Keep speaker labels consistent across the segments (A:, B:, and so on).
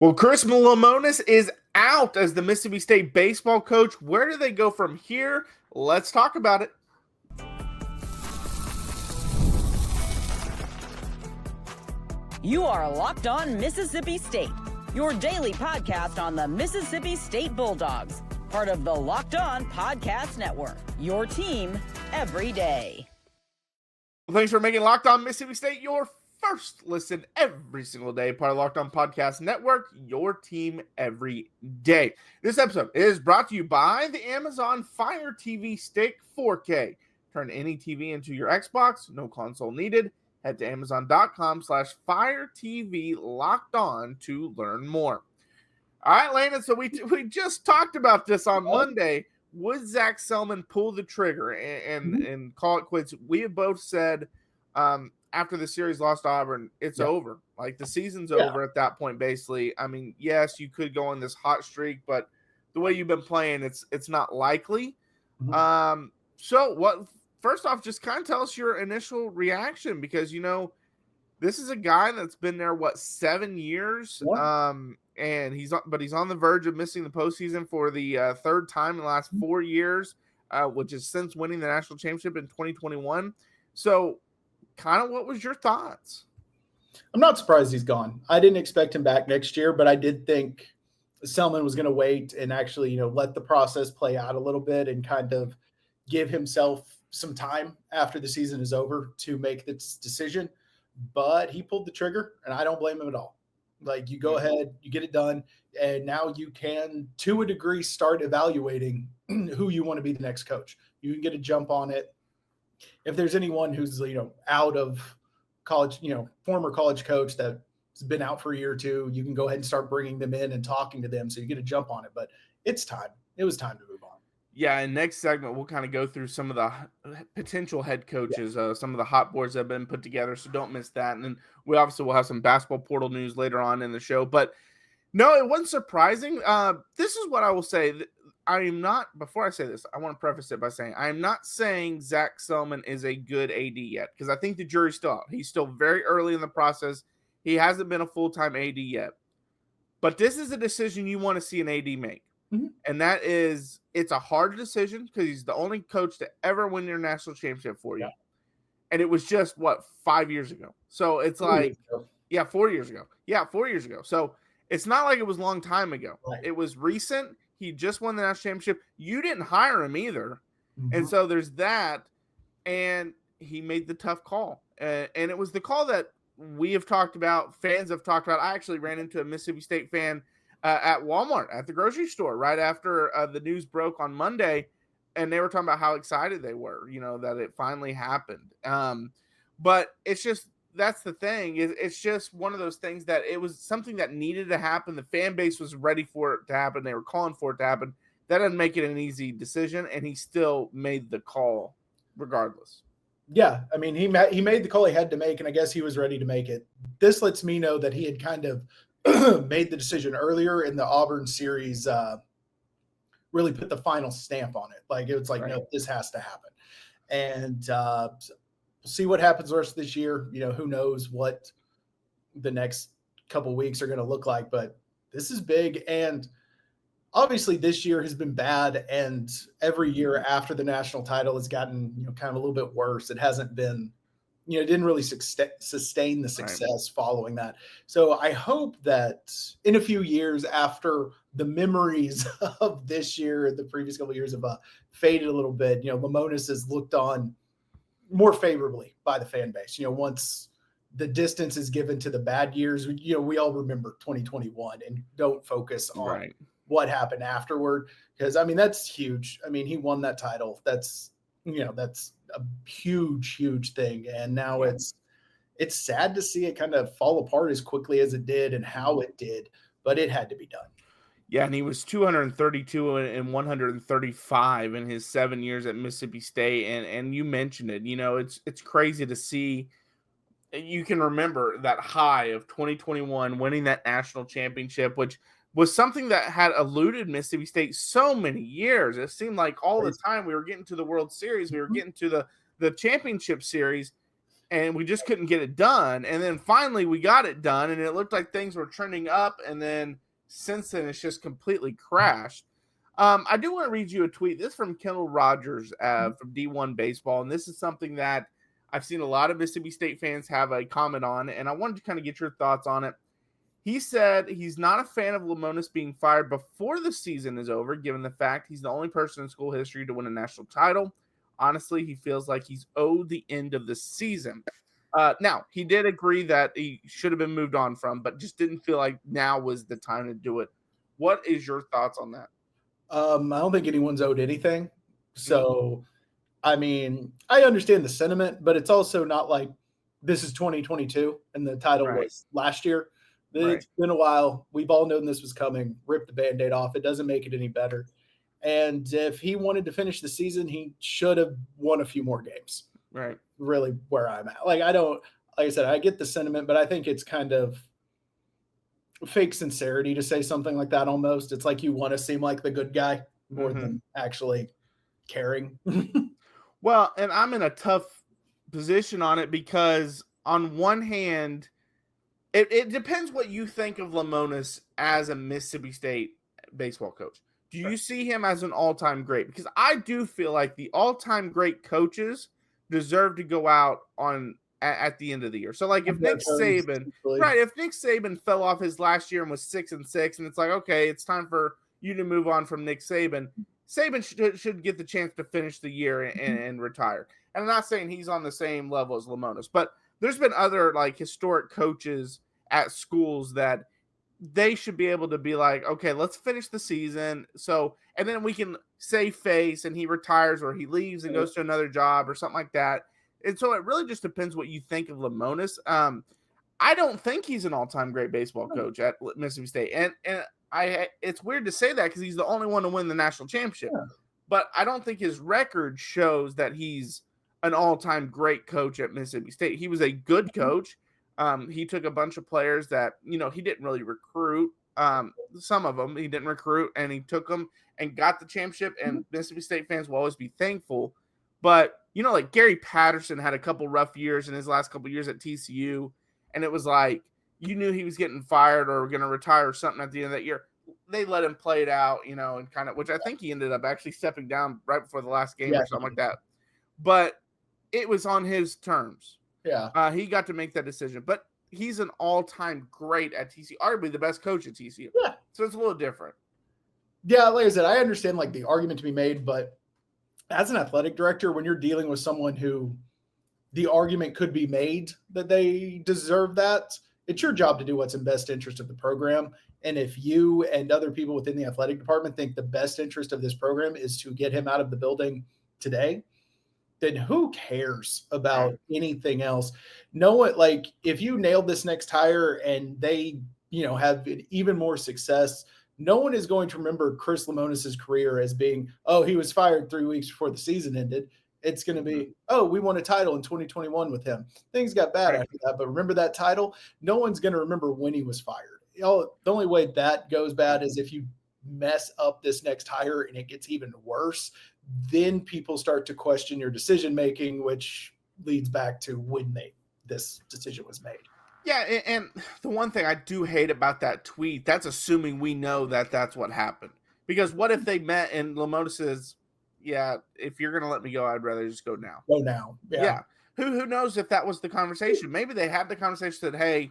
A: Well, Chris Lemonis is out as the Mississippi State baseball coach. Where do they go from here? Let's talk about it.
B: You are Locked On Mississippi State, your daily podcast on the Mississippi State Bulldogs, part of the Locked On Podcast Network, your team every day.
A: Well, thanks for making Locked On Mississippi State your first listen every single day, part of Locked On Podcast Network, your team every day. This episode is brought to you by the Amazon Fire TV Stick 4K. Turn any TV into your Xbox, no console needed. Head to Amazon.com/FireTV Locked On to learn more. All right, Landon, so we just talked about this on Monday. Would Zach Selmon pull the trigger and call it quits? We have both said after the series lost to Auburn, it's over. Like, the season's over at that point, basically. I mean, yes, you could go on this hot streak, but the way you've been playing, it's not likely. So what – first off, just kind of tell us your initial reaction, because, you know, this is a guy that's been there, 7 years? And he's on the verge of missing the postseason for the third time in the last 4 years, which is since winning the national championship in 2021. So kind of what was your thoughts?
C: I'm not surprised he's gone. I didn't expect him back next year, but I did think Selmon was going to wait and actually, let the process play out a little bit and kind of give himself some time after the season is over to make this decision. But he pulled the trigger, and I don't blame him at all. Like, you go ahead, you get it done, and now you can, to a degree, start evaluating who you want to be the next coach. You can get a jump on it. If there's anyone who's, out of college, former college coach that's been out for a year or two, you can go ahead and start bringing them in and talking to them so you get a jump on it. But it's time. It was time to move on.
A: Yeah, and next segment, we'll kind of go through some of the potential head coaches, some of the hot boards that have been put together, so don't miss that. And then we obviously will have some basketball portal news later on in the show. But no, it wasn't surprising. This is what I will say. I am not, before I say this, I want to preface it by saying I am not saying Zach Selmon is a good AD yet, because I think the jury's still out. He's still very early in the process. He hasn't been a full-time AD yet. But this is a decision you want to see an AD make. And that is, it's a hard decision because he's the only coach to ever win your national championship for you. And it was just, 5 years ago. So it's 4 years ago. 4 years ago. So it's not like it was a long time ago. Right. It was recent. He just won the national championship. You didn't hire him either. And so there's that. And he made the tough call. And it was the call that we have talked about, fans have talked about. I actually ran into a Mississippi State fan at Walmart at the grocery store right after the news broke on Monday, and they were talking about how excited they were, that it finally happened. But it's just, that's the thing. It's just one of those things that it was something that needed to happen. The fan base was ready for it to happen. They were calling for it to happen. That doesn't make it an easy decision, and he still made the call regardless.
C: Yeah, I mean, he made the call he had to make, and I guess he was ready to make it. This lets me know that he had kind of made the decision earlier in the Auburn series, really put the final stamp on it. Like, it was like, no, this has to happen. And see what happens the rest of this year. Who knows what the next couple weeks are going to look like, but this is big. And obviously this year has been bad. And every year after the national title has gotten, kind of a little bit worse. It hasn't been, it didn't really sustain the success following that. So I hope that in a few years after the memories of this year, the previous couple of years have faded a little bit, Lemonis is looked on more favorably by the fan base. Once the distance is given to the bad years, we all remember 2021 and don't focus on what happened afterward. Because, that's huge. He won that title. That's a huge thing. And now it's sad to see it kind of fall apart as quickly as it did and how it did, but it had to be done.
A: Yeah, and he was 232 and 135 in his 7 years at Mississippi State. And you mentioned it, it's crazy to see. You can remember that high of 2021 winning that national championship, which was something that had eluded Mississippi State so many years. It seemed like all the time we were getting to the World Series, we were getting to the championship series, and we just couldn't get it done. And then finally we got it done, and it looked like things were trending up. And then since then, it's just completely crashed. I do want to read you a tweet. This is from Kendall Rogers from D1 Baseball, and this is something that I've seen a lot of Mississippi State fans have a comment on, and I wanted to kind of get your thoughts on it. He said he's not a fan of Lemonis being fired before the season is over, given the fact he's the only person in school history to win a national title. Honestly, he feels like he's owed the end of the season. Now, he did agree that he should have been moved on from, but just didn't feel like now was the time to do it. What is your thoughts on that?
C: I don't think anyone's owed anything. So, I mean, I understand the sentiment, but it's also not like this is 2022 and the title was last year. It's been a while. We've all known this was coming. Rip the Band-Aid off. It doesn't make it any better. And if he wanted to finish the season, he should have won a few more games.
A: Right.
C: Really where I'm at. Like I said, I get the sentiment, but I think it's kind of fake sincerity to say something like that almost. It's like you want to seem like the good guy more than actually caring.
A: Well, and I'm in a tough position on it because on one hand, it depends what you think of Lemonis as a Mississippi State baseball coach. Do you see him as an all-time great? Because I do feel like the all-time great coaches deserve to go out on at the end of the year. So like if Nick Saban fell off his last year and was 6-6, and it's like, okay, it's time for you to move on from Nick Saban. Saban should get the chance to finish the year and retire. And I'm not saying he's on the same level as Lemonis, but there's been other like historic coaches at schools that they should be able to be like, okay, let's finish the season. So, and then we can save face and he retires or he leaves and goes to another job or something like that. And so it really just depends what you think of Lemonis. I don't think he's an all-time great baseball coach at Mississippi State. And it's weird to say that because he's the only one to win the national championship. Yeah. But I don't think his record shows that he's an all-time great coach at Mississippi State. He was a good coach. He took a bunch of players that, he didn't really recruit. Some of them he didn't recruit, and he took them and got the championship, and Mississippi State fans will always be thankful. But, like Gary Patterson had a couple rough years in his last couple years at TCU, and it was like you knew he was getting fired or going to retire or something at the end of that year. They let him play it out, and kind of, which I think he ended up actually stepping down right before the last game or something like that. But it was on his terms.
C: Yeah.
A: He got to make that decision. But he's an all-time great at TCU, arguably the best coach at TCU.
C: Yeah.
A: So it's a little different.
C: Yeah, like I said, I understand like the argument to be made, but as an athletic director, when you're dealing with someone who the argument could be made that they deserve that, it's your job to do what's in best interest of the program. And if you and other people within the athletic department think the best interest of this program is to get him out of the building today, then who cares about anything else? No one, like if you nailed this next hire and they, have even more success, no one is going to remember Chris Lemonis' career as being, oh, he was fired 3 weeks before the season ended. It's going to be, oh, we won a title in 2021 with him. Things got bad after that, but remember that title? No one's going to remember when he was fired. The only way that goes bad is if you mess up this next hire and it gets even worse, then people start to question your decision making, which leads back to when this decision was made.
A: Yeah, and the one thing I do hate about that tweet, that's assuming we know that that's what happened. Because what if they met and Lemonis says, yeah, if you're going to let me go, I'd rather just go now.
C: Go now.
A: Yeah. Who knows if that was the conversation? Maybe they had the conversation that, hey,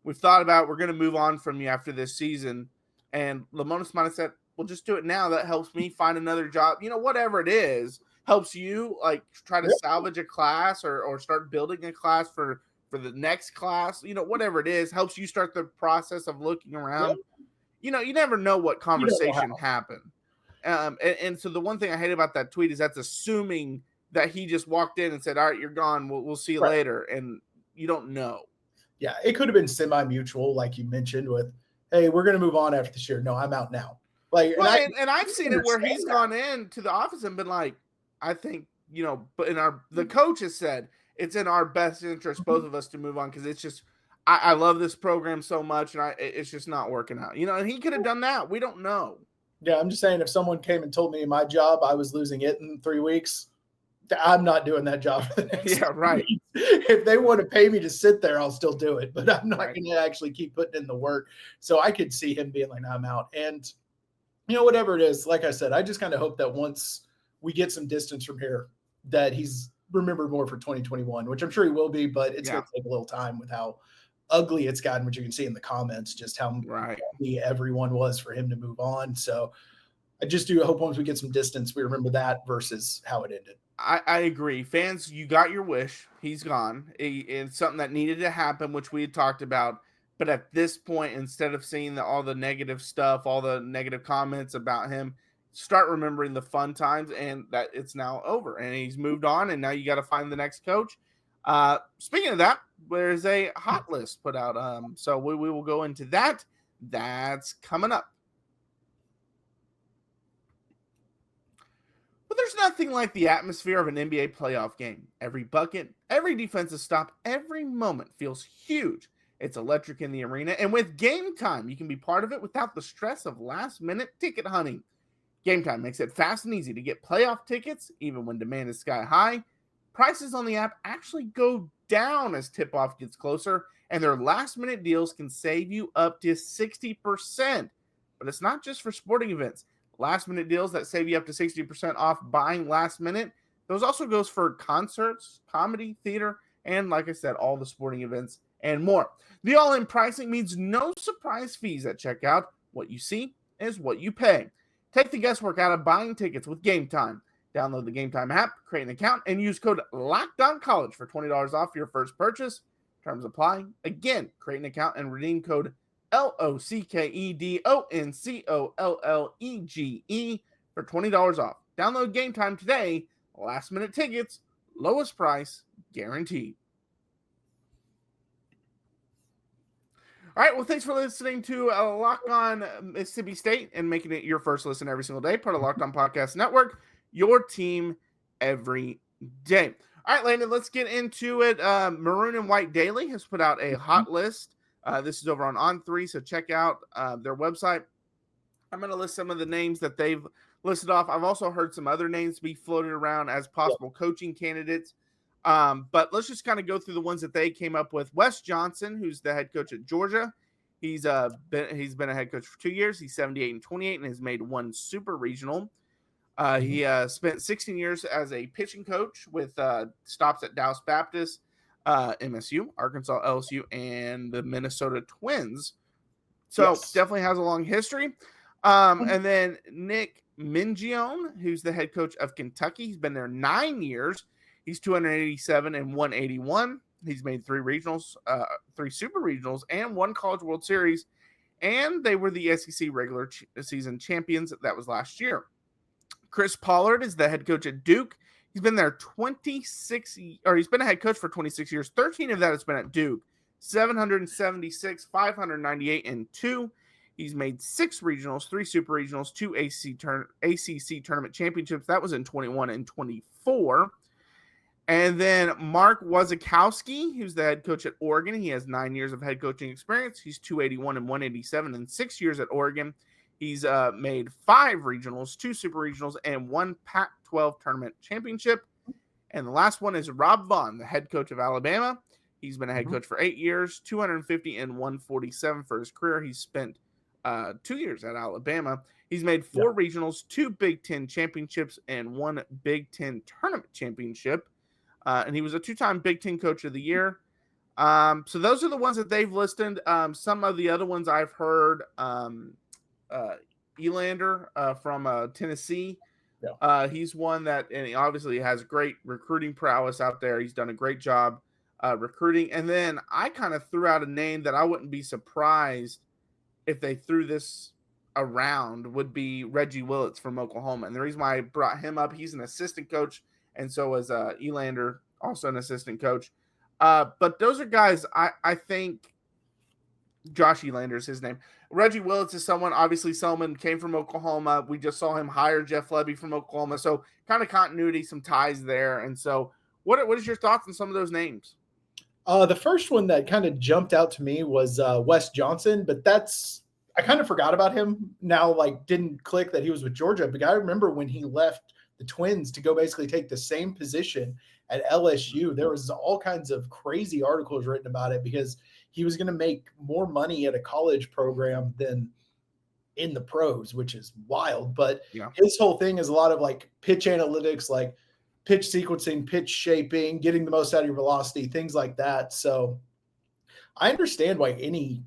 A: we've thought about we're going to move on from you after this season. And Lemonis might have said, well, just do it now. That helps me find another job. Whatever it is, helps you like try to salvage a class or start building a class for the next class. Whatever it is, helps you start the process of looking around. You never know what conversation happened. And so the one thing I hate about that tweet is that's assuming that he just walked in and said, all right, you're gone. We'll see you later. And you don't know.
C: Yeah, it could have been semi-mutual, like you mentioned, with, hey, we're going to move on after this year. No, I'm out now. Like,
A: and I've seen it where he's gone into the office and been like, I think, but the coach has said it's in our best interest, both of us, to move on because it's just I love this program so much and it's just not working out. And he could have done that. We don't know.
C: Yeah, I'm just saying if someone came and told me in my job I was losing it in 3 weeks, I'm not doing that job for the next
A: Yeah, right.
C: weeks. If they want to pay me to sit there, I'll still do it, but I'm not
A: Right.
C: going to actually keep putting in the work. So I could see him being like, no, I'm out. And, whatever it is, like I said, I just kind of hope that once we get some distance from here, that he's remembered more for 2021, which I'm sure he will be, but it's going to take a little time with how ugly it's gotten, which you can see in the comments, just how ugly everyone was for him to move on. So I just do hope once we get some distance, we remember that versus how it ended.
A: I agree. Fans, you got your wish. He's gone. It's something that needed to happen, which we had talked about. But at this point, instead of seeing all the negative stuff, all the negative comments about him, start remembering the fun times and that it's now over. And he's moved on, and now you got to find the next coach. Speaking of that, there's a hot list put out. So we will go into that. That's coming up. But there's nothing like the atmosphere of an NBA playoff game. Every bucket, every defensive stop, every moment feels huge. It's electric in the arena. And with Game Time, you can be part of it without the stress of last-minute ticket hunting. Game Time makes it fast and easy to get playoff tickets, even when demand is sky high. Prices on the app actually go down as tip-off gets closer, and their last-minute deals can save you up to 60%. But it's not just for sporting events. Last-minute deals that save you up to 60% off buying last minute. Those also goes for concerts, comedy, theater, and like I said, all the sporting events and more. The all-in pricing means no surprise fees at checkout. What you see is what you pay. Take the guesswork out of buying tickets with Game Time. Download the Game Time app, create an account, and use code LOCKEDONCollege for $20 off your first purchase. Terms apply. Again, create an account and redeem code LOCKEDONCOLLEGE for $20 off. Download Game Time today. Last minute tickets, lowest price guaranteed. All right, well, thanks for listening to Locked On Mississippi State and making it your first listen every single day. Part of Locked On Podcast Network, your team every day. All right, Landon, let's get into it. Maroon and White Daily has put out a hot list. This is over on On3, so check out their website. I'm going to list some of the names that they've listed off. I've also heard some other names be floated around as possible coaching candidates. But let's just kind of go through the ones that they came up with. Wes Johnson, who's the head coach at Georgia. He's been a head coach for 2 years. He's 78-28 and has made one super regional. He spent 16 years as a pitching coach with stops at Dallas Baptist, MSU, Arkansas, LSU, and the Minnesota Twins. So definitely has a long history. And then Nick Mingion, who's the head coach of Kentucky. He's been there 9 years. He's 287 and 181. He's made 3 regionals, 3 super regionals, and 1 College World Series. And they were the SEC regular season champions. That was last year. Chris Pollard is the head coach at Duke. He's been there he's been a head coach for 26 years. 13 of that has been at Duke. 776, 598, and 2. He's made 6 regionals, 3 super regionals, 2 ACC tournament championships. That was in 21 and 24. And then Mark Wazakowski, who's the head coach at Oregon. He has 9 years of head coaching experience. He's 281 and 187 and 6 years at Oregon. He's made 5 regionals, 2 super regionals, and 1 Pac-12 tournament championship. And the last one is Rob Vaughn, the head coach of Alabama. He's been a head coach for 8 years, 250 and 147 for his career. He's spent 2 years at Alabama. He's made 4 regionals, 2 Big Ten championships, and 1 Big Ten tournament championship. And he was a 2-time Big Ten Coach of the Year. So those are the ones that they've listed. Some of the other ones I've heard, Elander from Tennessee. He's one that, and he obviously has great recruiting prowess out there. He's done a great job recruiting. And then I kind of threw out a name that I wouldn't be surprised if they threw this around would be Reggie Willits from Oklahoma. And the reason why I brought him up, he's an assistant coach. And so is Elander, also an assistant coach. But those are guys, I think Josh Elander is his name. Reggie Willits is someone, obviously Selmon came from Oklahoma. We just saw him hire Jeff Lebby from Oklahoma. So kind of continuity, some ties there. And so what is your thoughts on some of those names?
C: The first one that kind of jumped out to me was Wes Johnson, but I kind of forgot about him now, didn't click that he was with Georgia. But I remember when he left the Twins to go basically take the same position at LSU. There was all kinds of crazy articles written about it because he was going to make more money at a college program than in the pros, which is wild. But his whole thing is a lot of like pitch analytics, like pitch sequencing, pitch shaping, getting the most out of your velocity, things like that. So I understand why any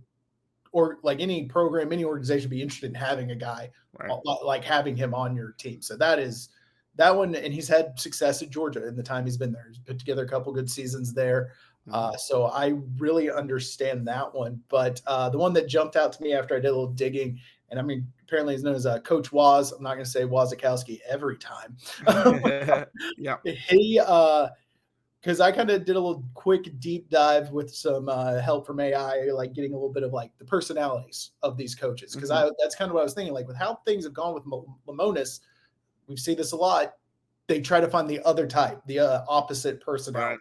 C: program, any organization be interested in having a guy like having him on your team. So that one, and he's had success at Georgia in the time he's been there. He's put together a couple good seasons there. So I really understand that one. But the one that jumped out to me after I did a little digging, and I mean, apparently he's known as Coach Waz. I'm not going to say Wazikowski every time.
A: Yeah.
C: He because I kind of did a little quick deep dive with some help from AI, like getting a little bit of like the personalities of these coaches. Because that's kind of what I was thinking, like with how things have gone with Lemonis, we've seen this a lot. They try to find the other type, the opposite personality. Right.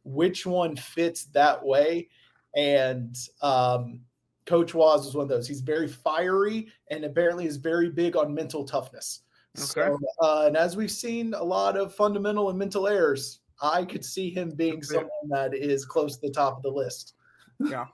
C: Which one fits that way? And Coach Waz is one of those. He's very fiery and apparently is very big on mental toughness. Okay. So, and as we've seen a lot of fundamental and mental errors, I could see him being someone that is close to the top of the list.
A: Yeah.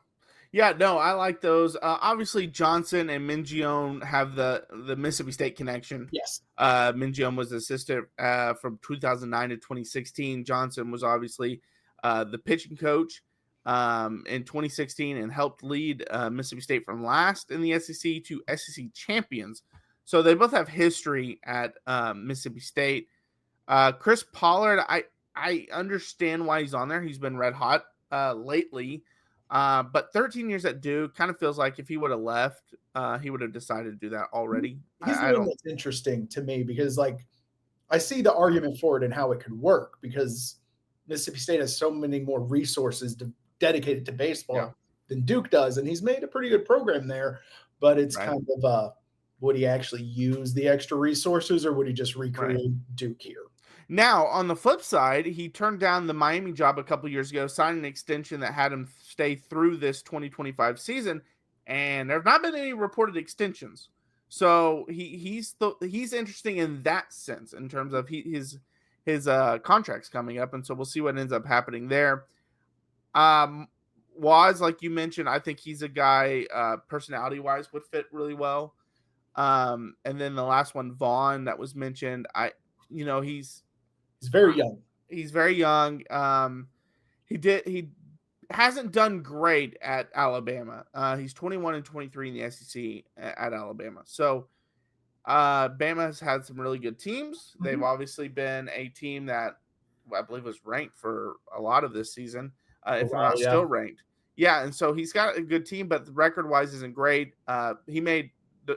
A: Yeah, no, I like those. Obviously, Johnson and Mingion have the Mississippi State connection.
C: Yes.
A: Mingion was assistant from 2009 to 2016. Johnson was obviously the pitching coach in 2016 and helped lead Mississippi State from last in the SEC to SEC champions. So they both have history at Mississippi State. Chris Pollard, I understand why he's on there. He's been red hot lately. But 13 years at Duke kind of feels like if he would have left, he would have decided to do that already.
C: He's the one that's interesting to me because, like, I see the argument for it and how it could work because Mississippi State has so many more resources dedicated to baseball than Duke does, and he's made a pretty good program there. But it's kind of would he actually use the extra resources or would he just recreate Duke here?
A: Now, on the flip side, he turned down the Miami job a couple years ago, signed an extension that had him stay through this 2025 season, and there have not been any reported extensions. So he's interesting in that sense in terms of his contracts coming up, and so we'll see what ends up happening there. Waz, like you mentioned, I think he's a guy personality-wise would fit really well. And then the last one, Vaughn, that was mentioned. He's
C: very young.
A: He's very young. He hasn't done great at Alabama. He's 21 and 23 in the SEC at Alabama. So Bama has had some really good teams. Mm-hmm. They've obviously been a team that I believe was ranked for a lot of this season, if not still ranked. Yeah, and so he's got a good team, but record-wise isn't great. He made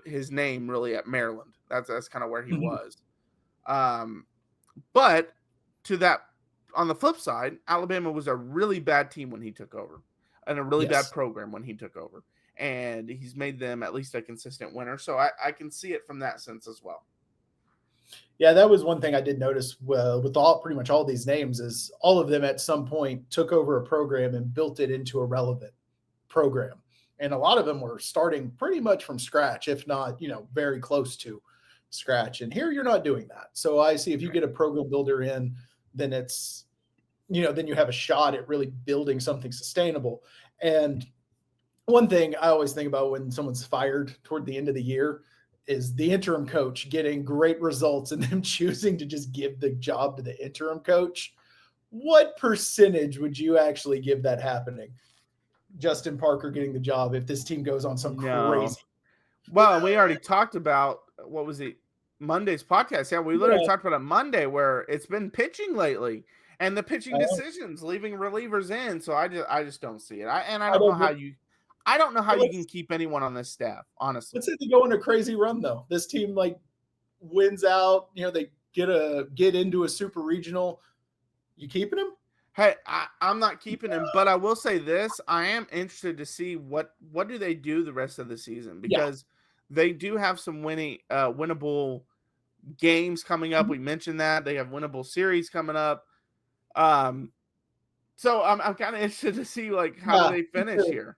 A: his name really at Maryland. That's kind of where he was. But to that, on the flip side, Alabama was a really bad team when he took over and a really bad program when he took over. And he's made them at least a consistent winner. So I can see it from that sense as well.
C: Yeah, that was one thing I did notice with pretty much all these names is all of them at some point took over a program and built it into a relevant program. And a lot of them were starting pretty much from scratch, if not, very close to scratch. And here you're not doing that. So I see if you get a program builder in, then it's, then you have a shot at really building something sustainable. And one thing I always think about when someone's fired toward the end of the year is the interim coach getting great results and them choosing to just give the job to the interim coach. What percentage would you actually give that happening? Justin Parker getting the job if this team goes on some crazy.
A: Well, we already talked about, what was it? Monday's podcast. Yeah, we literally talked about it Monday where it's been pitching lately and the pitching decisions leaving relievers in. So I just don't see it. I don't know how you can keep anyone on this staff, honestly.
C: Let's say they go on a crazy run though. This team wins out, they get into a super regional. You keeping him?
A: Hey, I'm not keeping him, but I will say this. I am interested to see what do they do the rest of the season because they do have some winnable games coming up. We mentioned that. They have winnable series coming up. So I'm kind of interested to see how do they finish here.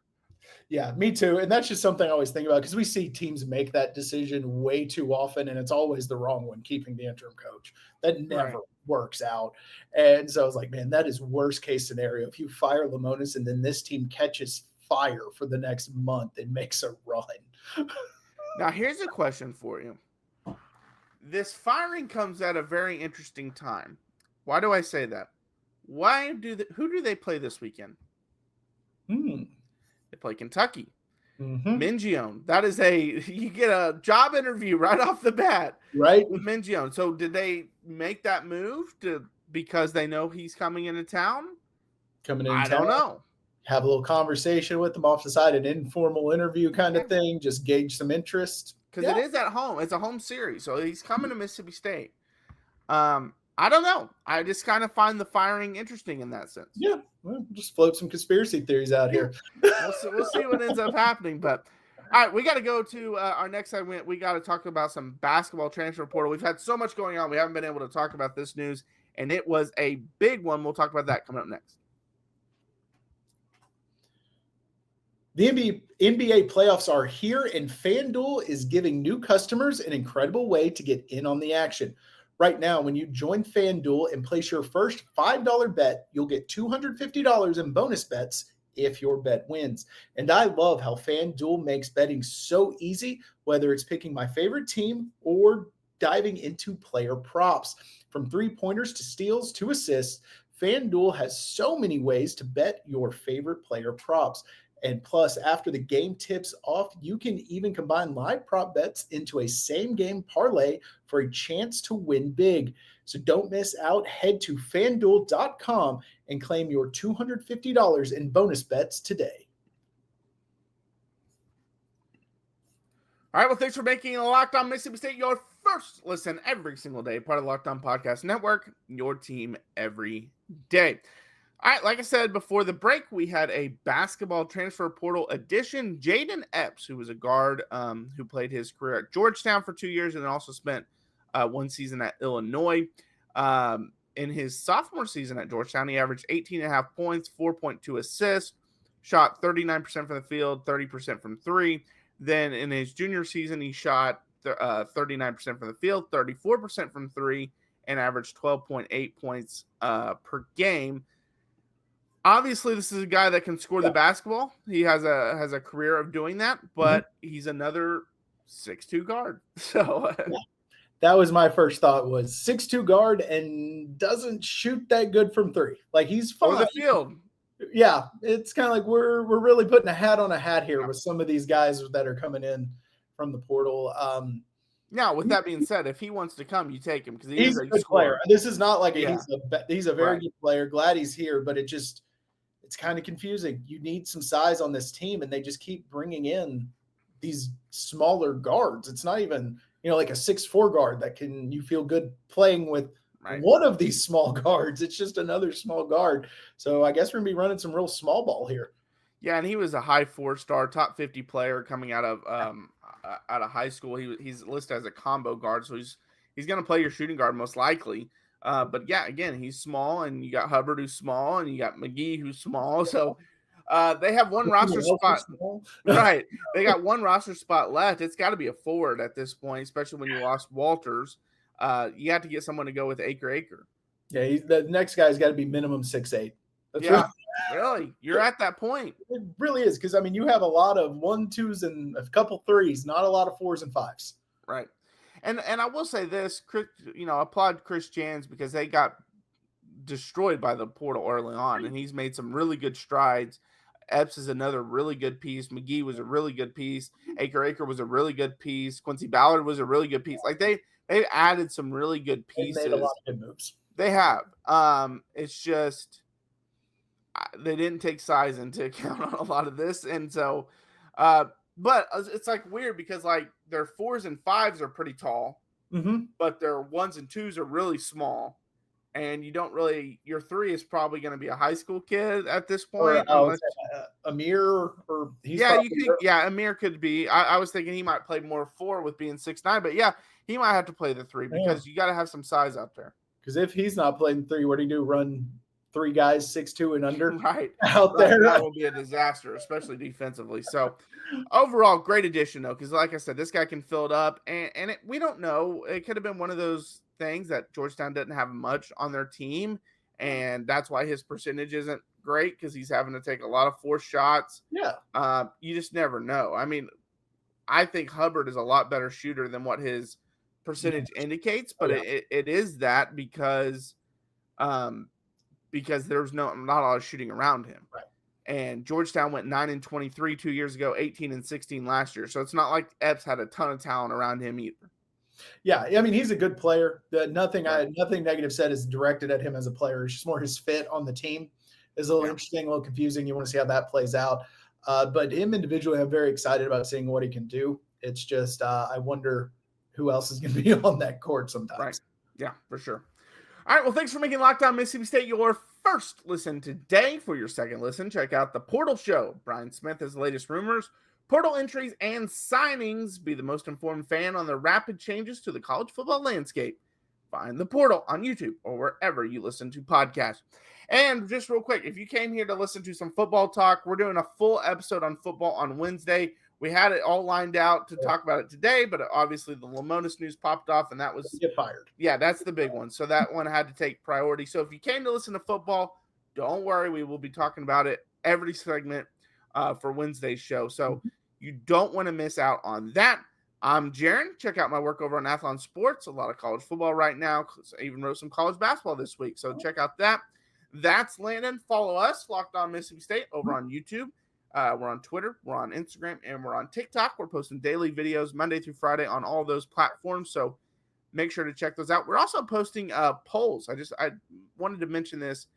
C: Yeah, me too. And that's just something I always think about because we see teams make that decision way too often, and it's always the wrong one, keeping the interim coach. That never works out. And so I was like, man, that is worst case scenario. If you fire Lemonis and then this team catches fire for the next month and makes a run.
A: Now, here's a question for you. This firing comes at a very interesting time. Why do I say that? Who do they play this weekend? They play Kentucky. Mingion. That is you get a job interview right off the bat,
C: right?
A: With Mingion. So did they make that move because they know he's coming into town? I don't know.
C: Have a little conversation with them off the side, an informal interview kind of thing, just gauge some interest.
A: Because it is at home. It's a home series. So he's coming to Mississippi State. I don't know. I just kind of find the firing interesting in that sense.
C: Yeah. Well, just float some conspiracy theories out here.
A: We'll see what ends up happening. But, all right, we got to go to our next segment. We got to talk about some basketball transfer portal. We've had so much going on. We haven't been able to talk about this news, and it was a big one. We'll talk about that coming up next.
C: The NBA playoffs are here, and FanDuel is giving new customers an incredible way to get in on the action. Right now, when you join FanDuel and place your first $5 bet, you'll get $250 in bonus bets if your bet wins. And I love how FanDuel makes betting so easy, whether it's picking my favorite team or diving into player props. From three-pointers to steals to assists, FanDuel has so many ways to bet your favorite player props. And plus, after the game tips off, you can even combine live prop bets into a same-game parlay for a chance to win big. So don't miss out. Head to FanDuel.com and claim your $250 in bonus bets today.
A: All right, well, thanks for making Locked On Mississippi State your first listen every single day, part of the Locked On Podcast Network, your team every day. All right, like I said before the break, we had a basketball transfer portal edition. Jaden Epps, who was a guard who played his career at Georgetown for 2 years and then also spent one season at Illinois. In his sophomore season at Georgetown, he averaged 18.5 points, 4.2 assists, shot 39% from the field, 30% from three. Then in his junior season, he shot 39% from the field, 34% from three, and averaged 12.8 points per game. Obviously, this is a guy that can score the basketball. He has a career of doing that, but he's another 6'2" guard. So
C: that was my first thought, was 6'2" guard and doesn't shoot that good from three. Like, he's fine.
A: Or the field.
C: Yeah, it's kind of like we're really putting a hat on a hat here with some of these guys that are coming in from the portal.
A: Now, with that being said, if he wants to come, you take him because
C: he's a good player. This is not like he's a very good player. Glad he's here, but it's kind of confusing. You need some size on this team, and they just keep bringing in these smaller guards. It's not even, like a 6'4" guard that you feel good playing with one of these small guards. It's just another small guard. So I guess we're going to be running some real small ball here.
A: Yeah, and he was a high 4-star, top 50 player coming out of high school. He's listed as a combo guard, so he's going to play your shooting guard most likely. But yeah, again, he's small, and you got Hubbard who's small, and you got McGee who's small. So they have one roster spot. Right. They got one roster spot left. It's got to be a forward at this point, especially when you lost Walters. You have to get someone to go with Acre.
C: Yeah, the next guy's got to be minimum 6'8".
A: Really? You're at that point.
C: It really is, because, you have a lot of 1-2s and a couple 3s, not a lot of 4s and 5s.
A: Right. And I will say this, applaud Chris Jans because they got destroyed by the portal early on, and he's made some really good strides. Epps is another really good piece. McGee was a really good piece. Acre was a really good piece. Quincy Ballard was a really good piece. Like they've added some really good pieces.
C: They made a lot of good moves.
A: They have. It's just they didn't take size into account on a lot of this, and so. But it's like weird because like their 4s and 5s are pretty tall, but their 1s and 2s are really small, and you don't really. Your 3 is probably going to be a high school kid at this point.
C: Amir, or
A: Amir could be. I was thinking he might play more 4 with being 6'9", but yeah, he might have to play the 3 because you got to have some size out there.
C: Because if he's not playing 3, what do you do? Run 3 guys 6'2" and under
A: right
C: out there.
A: That will be a disaster, especially defensively. So overall, great addition though, because like I said, this guy can fill it up, and we don't know. It could have been one of those things that Georgetown didn't have much on their team, and that's why his percentage isn't great, because he's having to take a lot of forced shots.
C: Yeah.
A: You just never know. I mean, I think Hubbard is a lot better shooter than what his percentage indicates, but it is that because there's not a lot of shooting around him.
C: Right.
A: And Georgetown went 9-23 2 years ago, 18-16 last year. So it's not like Epps had a ton of talent around him either.
C: Yeah, I mean, he's a good player. Nothing negative said is directed at him as a player. It's just more his fit on the team is a little interesting, a little confusing. You want to see how that plays out. But him individually, I'm very excited about seeing what he can do. It's just I wonder who else is going to be on that court sometimes.
A: Right. Yeah, for sure. All right, well, thanks for making Locked On Mississippi State your first listen today. For your second listen, check out The Portal Show. Brian Smith has the latest rumors, portal entries, and signings. Be the most informed fan on the rapid changes to the college football landscape. Find The Portal on YouTube or wherever you listen to podcasts. And just real quick, if you came here to listen to some football talk, we're doing a full episode on football on Wednesday. We had it all lined out to talk about it today, but obviously the Lemonis news popped off, and that was
C: get fired.
A: Yeah, that's the big one. So that one had to take priority. So if you came to listen to football, don't worry. We will be talking about it every segment for Wednesday's show. So you don't want to miss out on that. I'm Jaron. Check out my work over on Athlon Sports. A lot of college football right now. I even wrote some college basketball this week. So check out that. That's Landon. Follow us, Locked On Mississippi State, over on YouTube. We're on Twitter, we're on Instagram, and we're on TikTok. We're posting daily videos Monday through Friday on all those platforms, so make sure to check those out. We're also posting polls. I wanted to mention this.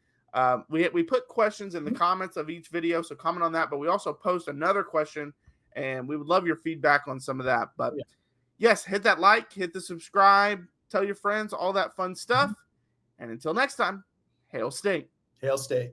A: We put questions in the comments of each video, so comment on that, but we also post another question, and we would love your feedback on some of that. But yes, hit that like, hit the subscribe, tell your friends, all that fun stuff. And until next time, Hail State.
C: Hail State.